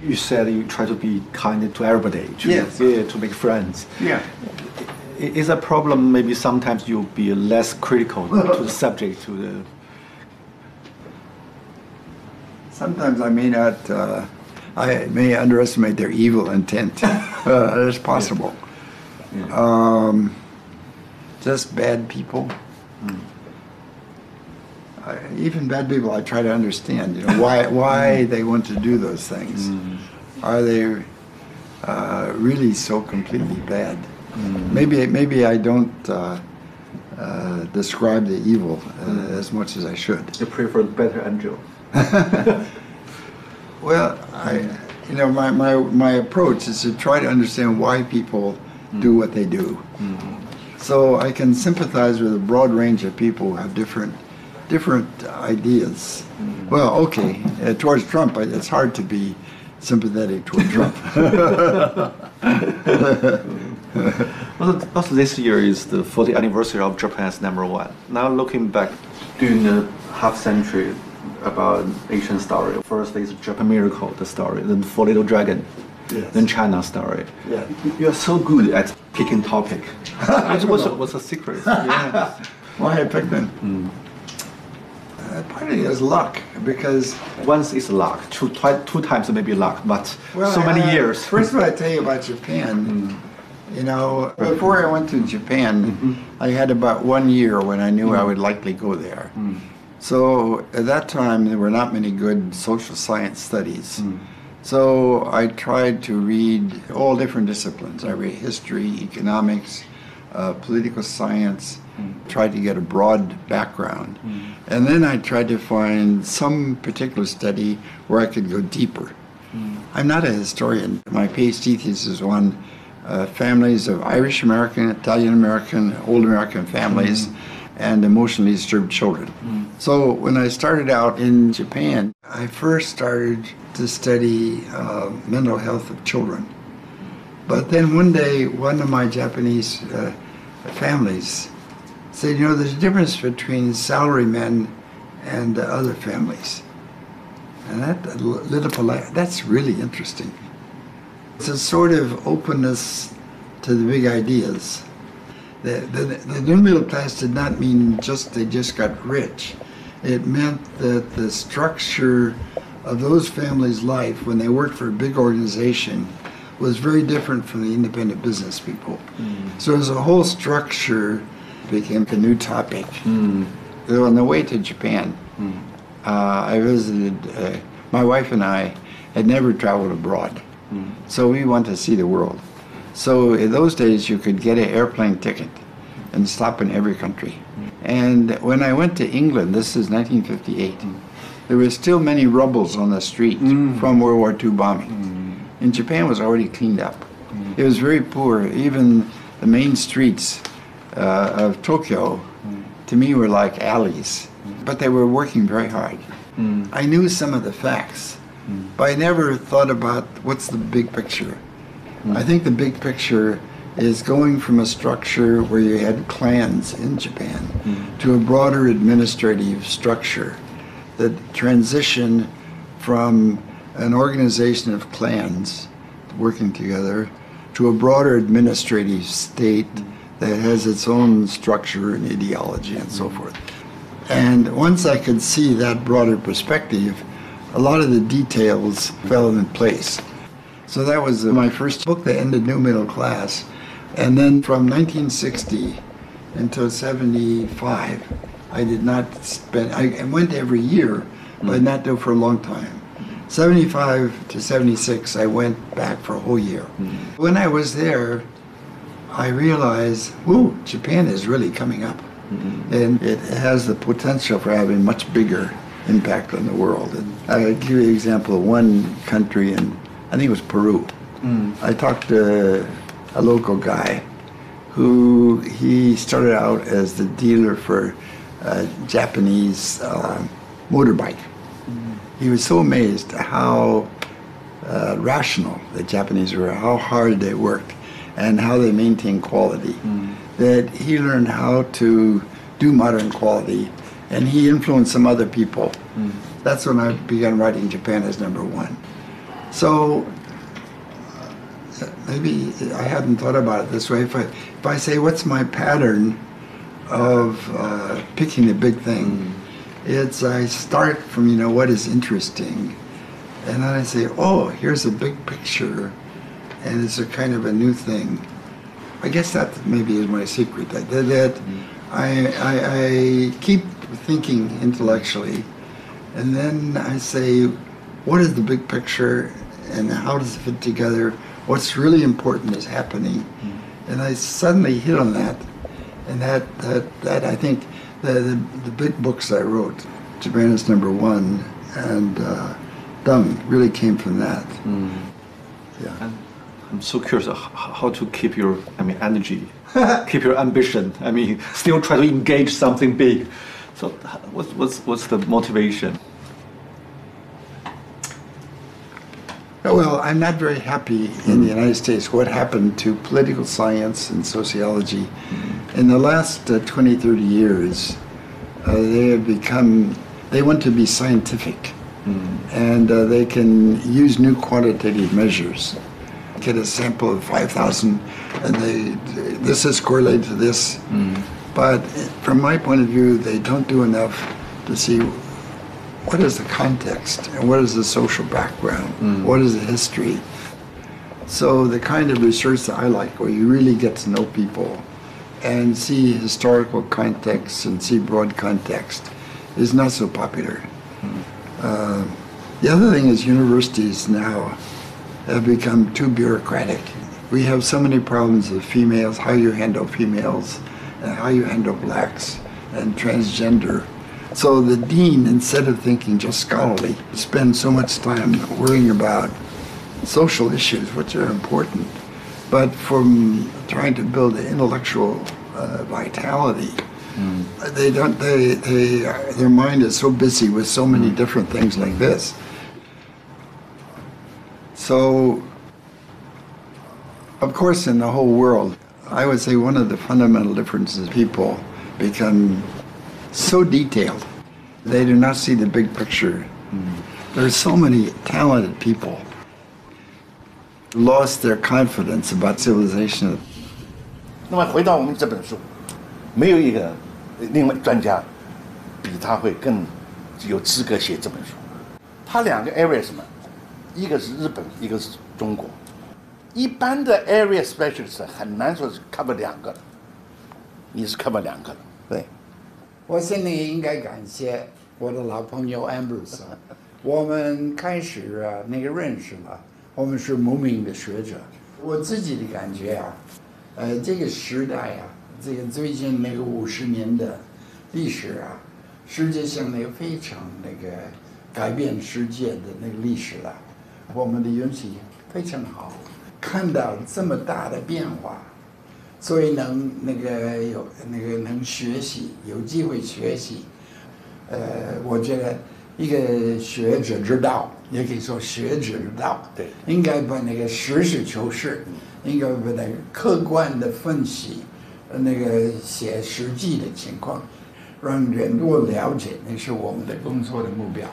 You said you try to be kind to everybody, to make friends. Yeah. Is a problem maybe sometimes you'll be less critical to the subject, to the... Sometimes I may not, I may underestimate their evil intent. That's possible. Yeah. Just bad people. Even bad people, I try to understand, why they want to do those things. Are they really so completely bad? Maybe I don't describe the evil as much as I should. You prefer the better angel. Well, my approach is to try to understand why people do what they do. So I can sympathize with a broad range of people who have different ideas. Well, okay, towards Trump, it's hard to be sympathetic toward Trump. Also, this year is the 40th anniversary of Japan's #1. Now looking back, during the half century about Asian story, first is Japan Miracle, the story, then Four Little Dragon, then China story. Yeah. You are so good at picking topic. What's the secret? Yeah. Why I picked them? Partly is luck, because once it's luck, two times maybe luck, but so many years. First of all, I tell you about Japan. Before I went to Japan, I had about 1 year when I knew I would likely go there. So at that time, there were not many good social science studies. So I tried to read all different disciplines. I read history, economics, political science, tried to get a broad background. And then I tried to find some particular study where I could go deeper. I'm not a historian. My PhD thesis was on families of Irish American, Italian American, old American families, and emotionally disturbed children. So when I started out in Japan, I first started to study mental health of children. But then one day, one of my Japanese families said, there's a difference between salarymen and other families. And that lit up a light. That's really interesting. It's a sort of openness to the big ideas. The new middle class did not mean they just got rich. It meant that the structure of those families' life when they worked for a big organization was very different from the independent business people. So as a whole structure became a new topic. So on the way to Japan, I visited, my wife and I had never traveled abroad. So we wanted to see the world. So in those days, you could get an airplane ticket and stop in every country. And when I went to England, this is 1958, there were still many rubbles on the street from World War II bombing. And Japan was already cleaned up. It was very poor. Even the main streets of Tokyo, to me, were like alleys. But they were working very hard. I knew some of the facts, but I never thought about what's the big picture. I think the big picture is going from a structure where you had clans in Japan to a broader administrative structure. The transition from an organization of clans working together to a broader administrative state that has its own structure and ideology and so forth. And once I could see that broader perspective, a lot of the details fell in place. So that was my first book that ended New Middle Class. And then from 1960 until 75, I did not spend, I went every year, but not do it for a long time. 75 to 76, I went back for a whole year. When I was there, I realized, whoa, Japan is really coming up. And it has the potential for having much bigger impact on the world. And I'll give you an example of one country, and I think it was Peru. I talked to a local guy who he started out as the dealer for Japanese motorbike. He was so amazed at how rational the Japanese were, how hard they worked, and how they maintained quality, that he learned how to do modern quality, and he influenced some other people. That's when I began writing Japan as #1. So maybe I hadn't thought about it this way. If I say, what's my pattern of picking a big thing? It's I start from, what is interesting. And then I say, oh, here's a big picture. And it's a kind of a new thing. I guess that maybe is my secret. That I keep thinking intellectually. And then I say, what is the big picture? And how does it fit together? What's really important is happening. And I suddenly hit on that. And that I think the big books I wrote, Japan is #1 and Dumb, really came from that. Yeah. And I'm so curious how to keep your, energy, keep your ambition. Still try to engage something big. So what's the motivation? Well, I'm not very happy in the United States what happened to political science and sociology. In the last 20, 30 years, they want to be scientific. And they can use new quantitative measures. Get a sample of 5,000 and this is correlated to this. But from my point of view, they don't do enough to see what is the context and what is the social background, what is the history. So the kind of research that I like, where you really get to know people and see historical context and see broad context, is not so popular. The other thing is universities now have become too bureaucratic. We have so many problems with females, how you handle females, and how you handle blacks and transgender. So the dean, instead of thinking just scholarly, spends so much time worrying about social issues, which are important, but from trying to build an intellectual vitality. Their mind is so busy with so many different things like this. So, of course, in the whole world, I would say one of the fundamental differences, people become so detailed. They do not see the big picture. There's so many talented people lost their confidence about civilization. 那么回到我们这本书，没有一个另外专家比他会更有资格写这本书。他2个 area 什么？一个是日本，一个是中国。一般的 area specialist 很难说是 cover 2个，你是 cover 2个了，对。我现在应该感谢我的老朋友 Ambrose， 我们开始认识了，我们是无名的学者。我自己的感觉这个时代这个最近50年的历史世界上非常改变世界的历史了。我们的运气非常好，看到这么大的变化，所以能能学习，有机会学习。我觉得一个学者之道，也可以说学者之道，对，应该把实事求是，应该把客观的分析，写实际的情况，让人多了解，那是我们的工作的目标。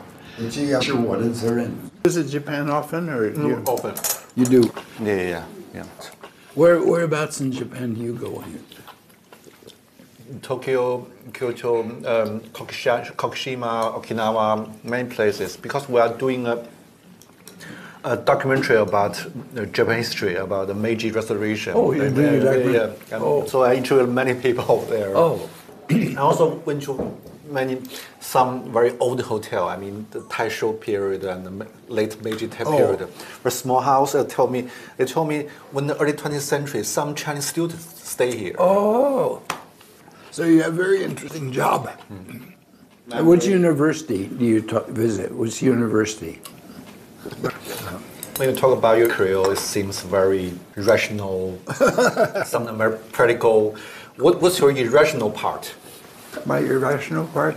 这要是我的责任。Visit Japan often, or you Often. You do. Yeah. Whereabouts in Japan do you go? Tokyo, Kyoto, Kokushima, Okinawa, many places. Because we are doing a documentary about Japan history, about the Meiji Restoration. Oh, you're doing a documentary? Yeah. So I interviewed many people there. Oh. I also went to some very old hotel. The Taisho period and the late Meiji period. A small house. They told me when the early 20th century, some Chinese students stay here. Oh, so you have a very interesting job. Which university do you visit? Which university? When you talk about your career, it seems very rational, something very practical. What's your irrational part? My irrational part?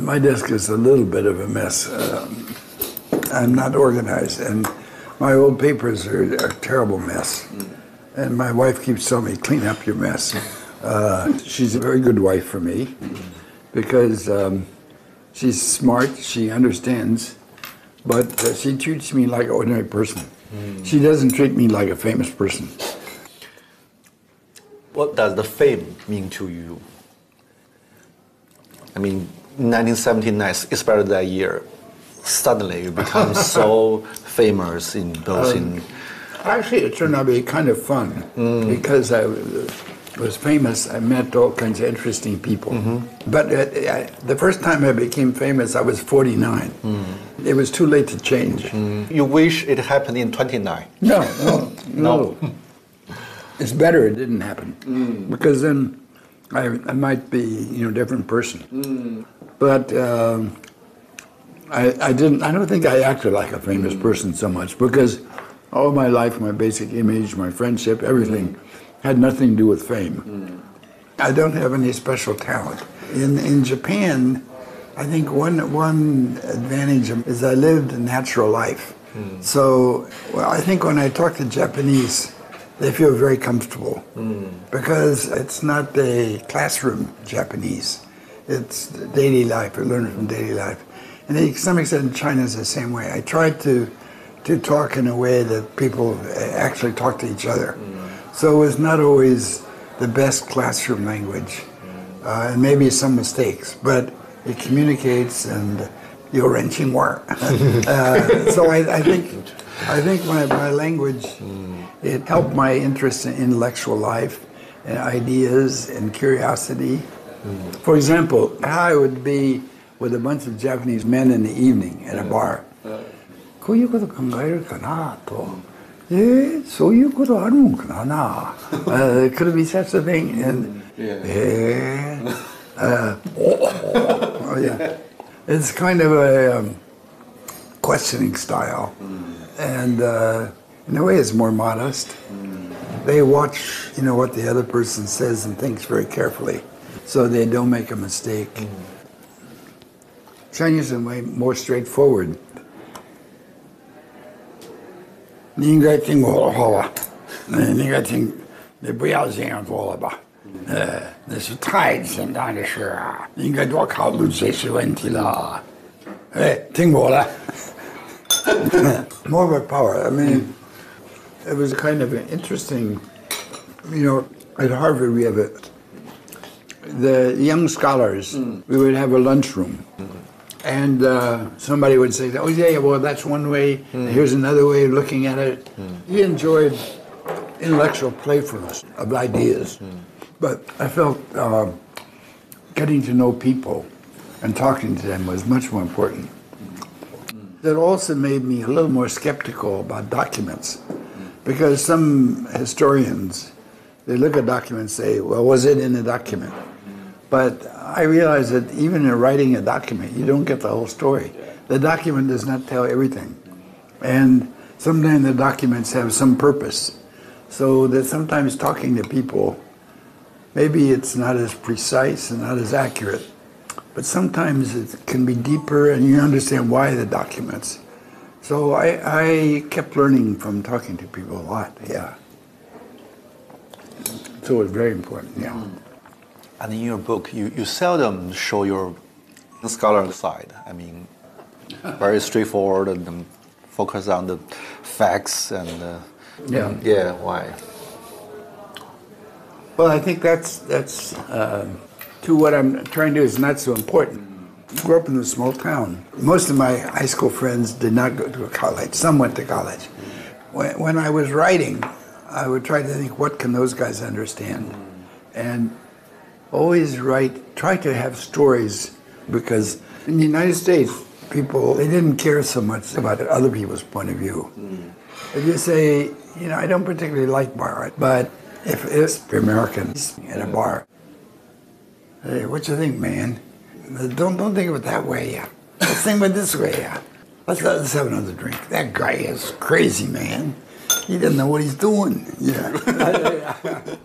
My desk is a little bit of a mess. I'm not organized, and my old papers are a terrible mess. And my wife keeps telling me, clean up your mess. She's a very good wife for me because she's smart, she understands, but she treats me like an ordinary person. She doesn't treat me like a famous person. What does the fame mean to you? I mean, 1979, especially that year, suddenly you become so famous in both in... Actually, it turned out to be kind of fun because I was famous. I met all kinds of interesting people. But the first time I became famous, I was 49. It was too late to change. You wish it happened in 29? No. It's better it didn't happen because then I might be, a different person. But I didn't. I don't think I acted like a famous person so much because all my life, my basic image, my friendship, everything had nothing to do with fame. I don't have any special talent. In Japan, I think one advantage is I lived a natural life. So I think when I talk to Japanese, they feel very comfortable because it's not a classroom Japanese. It's daily life. I learn it from daily life. And to some extent, China is the same way. I try to talk in a way that people actually talk to each other. So it was not always the best classroom language, and maybe some mistakes, but it communicates and you're wrenching work. So I think my language, it helped my interest in intellectual life and ideas and curiosity. For example, I would be with a bunch of Japanese men in the evening at a bar. こういうこと考えるかなと。そういうことあるんかな。Could it be such a thing? And, oh yeah. It's kind of a questioning style. And in a way it's more modest. They watch, what the other person says and thinks very carefully so they don't make a mistake. Chinese are way more straightforward. 你应该听我的话吧，你应该听，你不要这样做了吧，那是太简单的事啊，你应该多考虑这些问题了，听我的。More of a power. I mean, it was kind of an interesting, at Harvard we have the young scholars, we would have a lunchroom. And somebody would say, oh yeah, well that's one way, here's another way of looking at it. He enjoyed intellectual playfulness of ideas. But I felt getting to know people and talking to them was much more important. That also made me a little more skeptical about documents. Because some historians, they look at documents and say, well, was it in the document? But I realized that even in writing a document, you don't get the whole story. The document does not tell everything. And sometimes the documents have some purpose. So that sometimes talking to people, maybe it's not as precise and not as accurate, but sometimes it can be deeper and you understand why the documents. So I kept learning from talking to people a lot, yeah. So it was very important, yeah. And in your book, you seldom show your scholarly side. I mean, very straightforward and focus on the facts and yeah. Why? Well, I think that's to what I'm trying to do is not so important. I grew up in a small town. Most of my high school friends did not go to a college. Some went to college. When I was writing, I would try to think, what can those guys understand? And always try to have stories, because in the United States, people, they didn't care so much about other people's point of view. If you say, I don't particularly like bar, but if it's Americans at a bar, hey, what you think, man? Don't think of it that way, yeah. Let's think of it this way, yeah. Let's have another drink. That guy is crazy, man. He doesn't know what he's doing. Yeah.